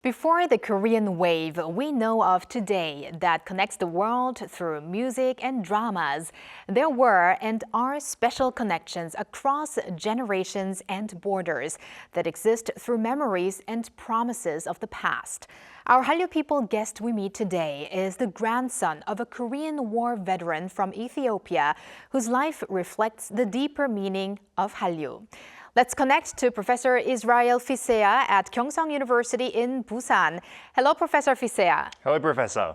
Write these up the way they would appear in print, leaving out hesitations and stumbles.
Before the Korean wave we know of today that connects the world through music and dramas, there were and are special connections across generations and borders that exist through memories and promises of the past. Our Hallyu People guest we meet today is the grandson of a Korean War veteran from Ethiopia whose life reflects the deeper meaning of Hallyu. Let's connect to Professor Israel Fisseha at Kyungsung University in Busan. Hello, Professor Fisseha. Hello, Professor.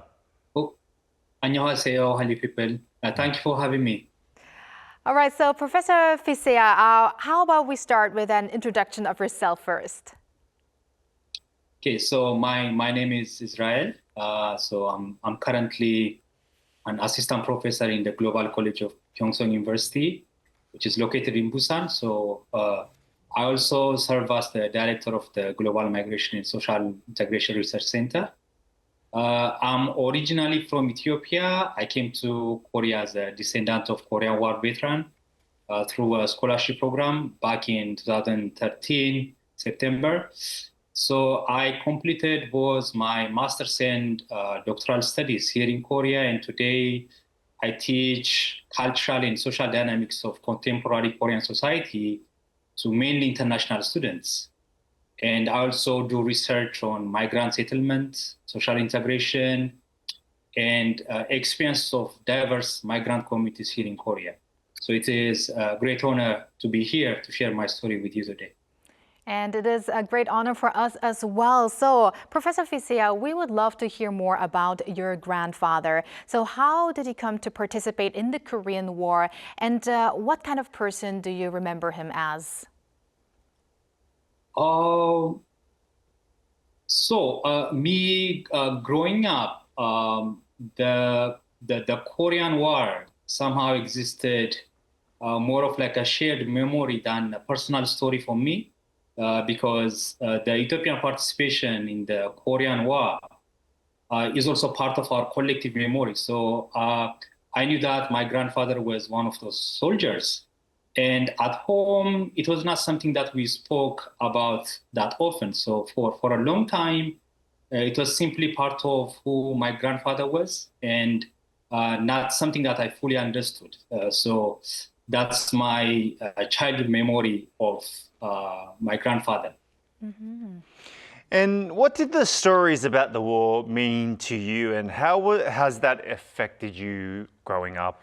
Oh, 안녕하세요, Hallyu People. Thank you for having me. All right, so Professor Fisseha, how about we start with an introduction of yourself first? Okay, so my name is Israel. So I'm currently an assistant professor in the Global College of Kyungsung University, which is located in Busan. So I also serve as the director of the Global Migration and Social Integration Research Center. I'm originally from Ethiopia. I came to Korea as a descendant of Korean War veteran through a scholarship program back in 2013, September. So I completed both my master's and doctoral studies here in Korea, and today I teach cultural and social dynamics of contemporary Korean society to mainly international students. And I also do research on migrant settlement, social integration, and experience of diverse migrant communities here in Korea. So it is a great honor to be here to share my story with you today. And it is a great honor for us as well. So, Professor Fisseha, we would love to hear more about your grandfather. So how did he come to participate in the Korean War, and what kind of person do you remember him as? Me growing up, the Korean War somehow existed more of like a shared memory than a personal story for me. Because the Ethiopian participation in the Korean War is also part of our collective memory. So I knew that my grandfather was one of those soldiers. And at home, it was not something that we spoke about that often. So for a long time, it was simply part of who my grandfather was, and not something that I fully understood. So that's my childhood memory of my grandfather. Mm-hmm. And what did the stories about the war mean to you, and how has that affected you growing up?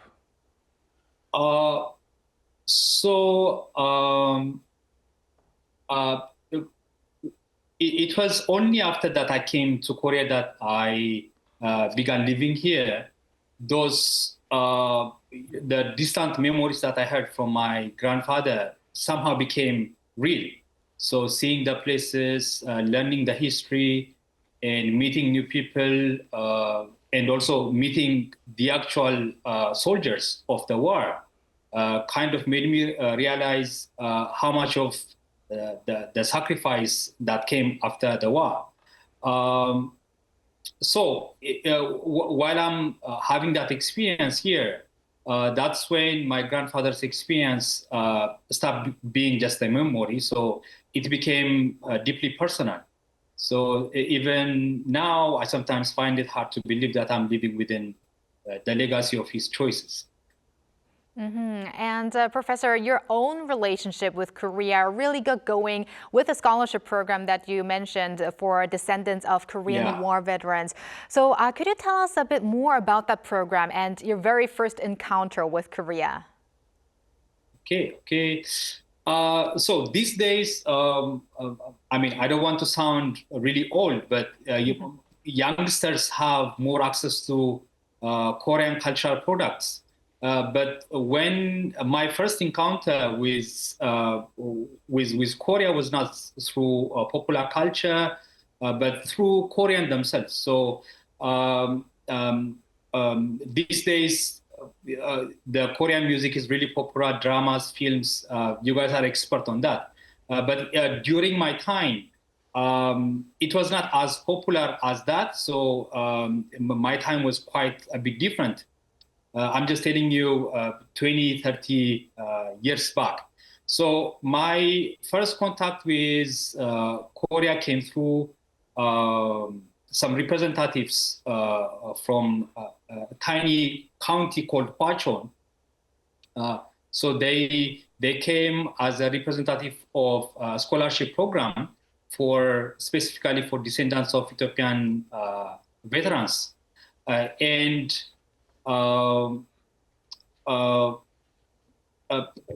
It was only after that I came to Korea that I began living here. Those the distant memories that I heard from my grandfather somehow became real. So seeing the places, learning the history, and meeting new people, and also meeting the actual soldiers of the war, kind of made me realize how much of the sacrifice that came after the war. While I'm having that experience here, that's when my grandfather's experience stopped being just a memory. So it became deeply personal. So even now, I sometimes find it hard to believe that I'm living within the legacy of his choices. Mm-hmm. And Professor, your own relationship with Korea really got going with a scholarship program that you mentioned for descendants of Korean War veterans. So could you tell us a bit more about that program and your very first encounter with Korea? Okay. So these days, I mean, I don't want to sound really old, but youngsters have more access to Korean cultural products. But when my first encounter with Korea was not through popular culture, but through Korean themselves. So these days, the Korean music is really popular, dramas, films. You guys are expert on that. But during my time, it was not as popular as that. So my time was quite a bit different. I'm just telling you 20, 30 years back. So my first contact with Korea came through some representatives from a tiny county called Hwachon. So they came as a representative of a scholarship program for specifically for descendants of Ethiopian veterans, and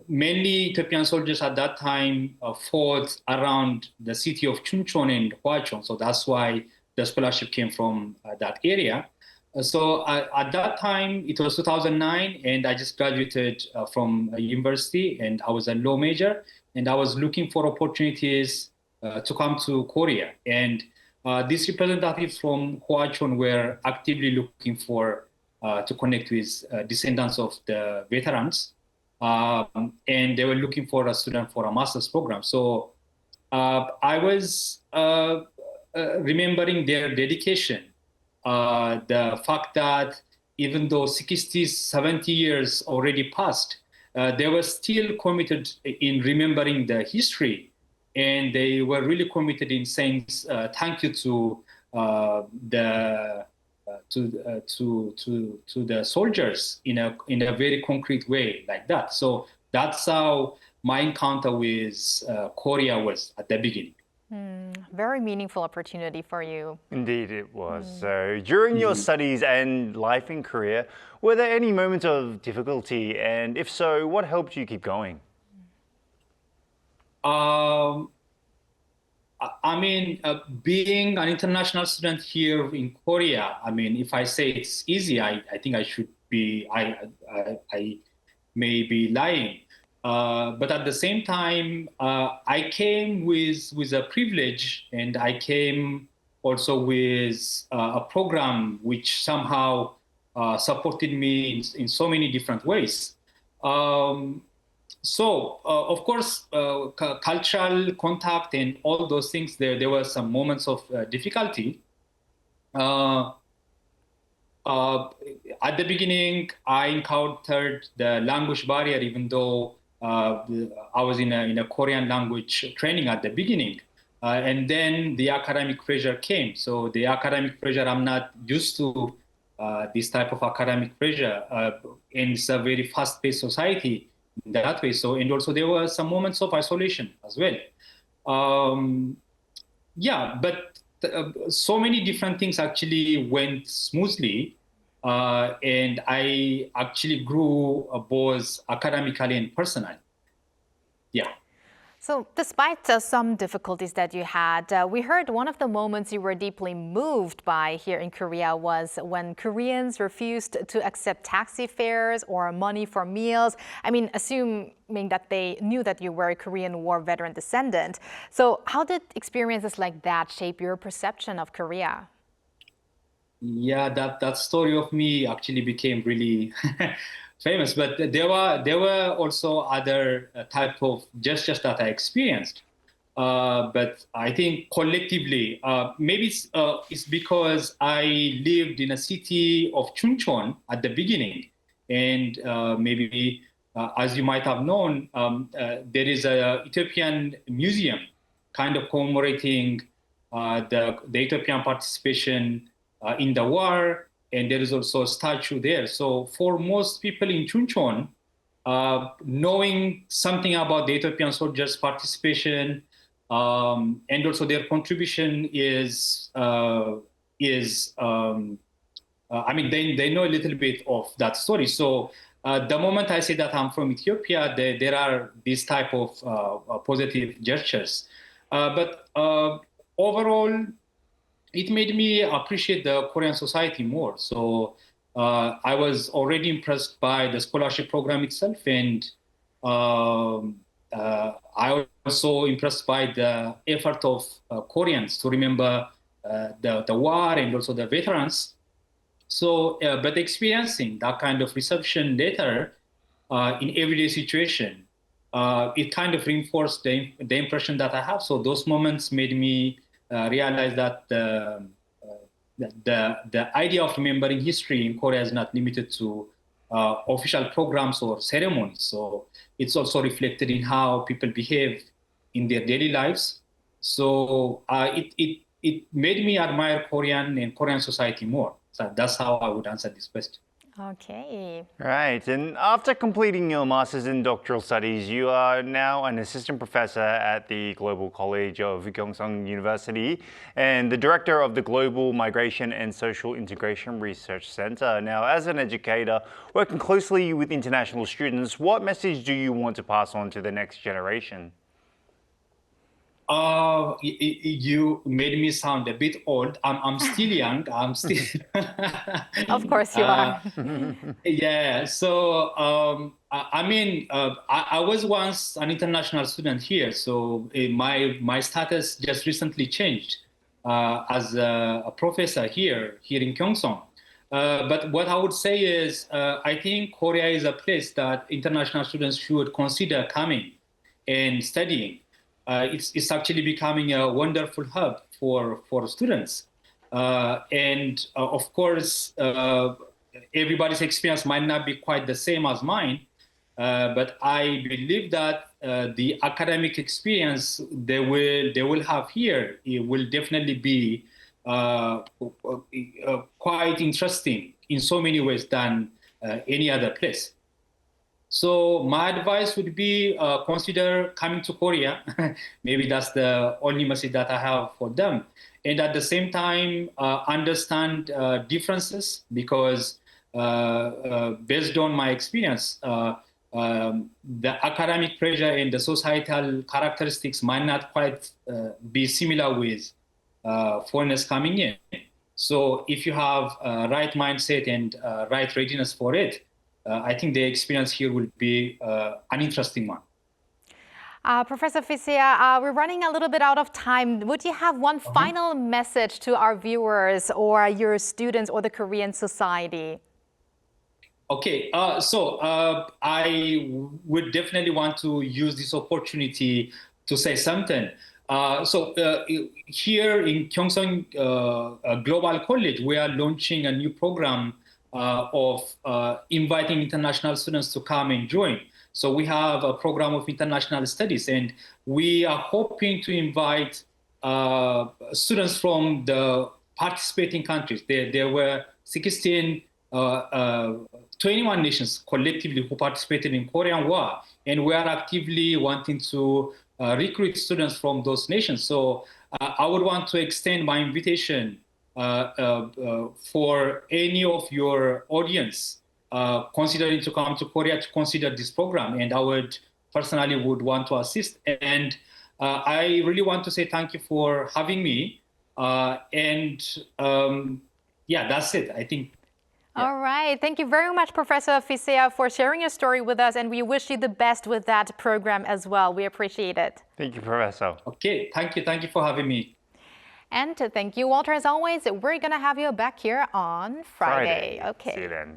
many Ethiopian soldiers at that time fought around the city of Chuncheon and Hwachon. So that's why the scholarship came from that area. So at that time, it was 2009, and I just graduated from a university, and I was a law major, and I was looking for opportunities to come to Korea. And these representatives from Hwachon were actively looking for to connect with descendants of the veterans. And they were looking for a student for a master's program. So I was remembering their dedication, the fact that even though 60, 70 years already passed, they were still committed in remembering the history. And they were really committed in saying thank you to the soldiers in a very concrete way like that. So that's how my encounter with Korea was at the beginning. Very meaningful opportunity for you. Indeed, it was. So, during your studies and life in Korea, were there any moments of difficulty? And if so, what helped you keep going? I mean, being an international student here in Korea, I mean, if I say it's easy, I think I should be, I may be lying. But at the same time, I came with a privilege, and I came also with a program which somehow supported me in so many different ways. So, of course, cultural contact and all those things, there were some moments of difficulty. At the beginning, I encountered the language barrier, even though I was in a Korean language training at the beginning. And then the academic pressure came. So the academic pressure, I'm not used to this type of academic pressure. And it's a very fast-paced society in that way. So, and also there were some moments of isolation as well. But so many different things actually went smoothly. And I actually grew both academically and personally. Yeah. So despite some difficulties that you had, we heard one of the moments you were deeply moved by here in Korea was when Koreans refused to accept taxi fares or money for meals. I mean, assuming that they knew that you were a Korean War veteran descendant. So how did experiences like that shape your perception of Korea? Yeah, that story of me actually became really famous. But there were also other type of gestures that I experienced. But I think collectively, maybe it's because I lived in a city of Chuncheon at the beginning, and maybe as you might have known, there is a Ethiopian museum kind of commemorating the Ethiopian participation in the war, and there is also a statue there. So for most people in Chuncheon, knowing something about the Ethiopian soldiers' participation and also their contribution I mean, they know a little bit of that story. So the moment I say that I'm from Ethiopia, there are these type of positive gestures. But overall, it made me appreciate the Korean society more. So I was already impressed by the scholarship program itself, and I also impressed by the effort of Koreans to remember the war and also the veterans. So, but experiencing that kind of reception later in everyday situation, it kind of reinforced the impression that I have. So those moments made me realize that the idea of remembering history in Korea is not limited to official programs or ceremonies. So it's also reflected in how people behave in their daily lives. So it made me admire Korean and Korean society more. So that's how I would answer this question. Okay. Right, and after completing your master's in doctoral studies, you are now an assistant professor at the Global College of Kyungsung University and the director of the Global Migration and Social Integration Research Center. Now, as an educator working closely with international students, what message do you want to pass on to the next generation? You made me sound a bit old. I'm still young. I'm still. Of course you are. Yeah. So I mean, I was once an international student here. So my status just recently changed as a professor here in Kyungsung. But what I would say is, I think Korea is a place that international students should consider coming and studying. It's actually becoming a wonderful hub for students. And of course, everybody's experience might not be quite the same as mine, but I believe that the academic experience they will have here, it will definitely be quite interesting in so many ways than any other place. So my advice would be consider coming to Korea. Maybe that's the only message that I have for them. And at the same time, understand differences because based on my experience, the academic pressure and the societal characteristics might not quite be similar with foreigners coming in. So if you have right mindset and right readiness for it, I think the experience here will be an interesting one. Professor Fisseha, we're running a little bit out of time. Would you have one final message to our viewers or your students or the Korean society? Okay, so I would definitely want to use this opportunity to say something. So here in Kyungsung Global College, we are launching a new program of inviting international students to come and join. So we have a program of international studies, and we are hoping to invite students from the participating countries. There were 21 nations collectively who participated in Korean War, and we are actively wanting to recruit students from those nations. So I would want to extend my invitation for any of your audience considering to come to Korea to consider this program, and I would personally want to assist. And I really want to say thank you for having me. Yeah, that's it. I think. All right. Thank you very much, Professor Fisseha, for sharing your story with us, and we wish you the best with that program as well. We appreciate it. Thank you, Professor. Okay, thank you. Thank you for having me. And thank you, Walter. As always, we're going to have you back here on Friday. Okay. See you then.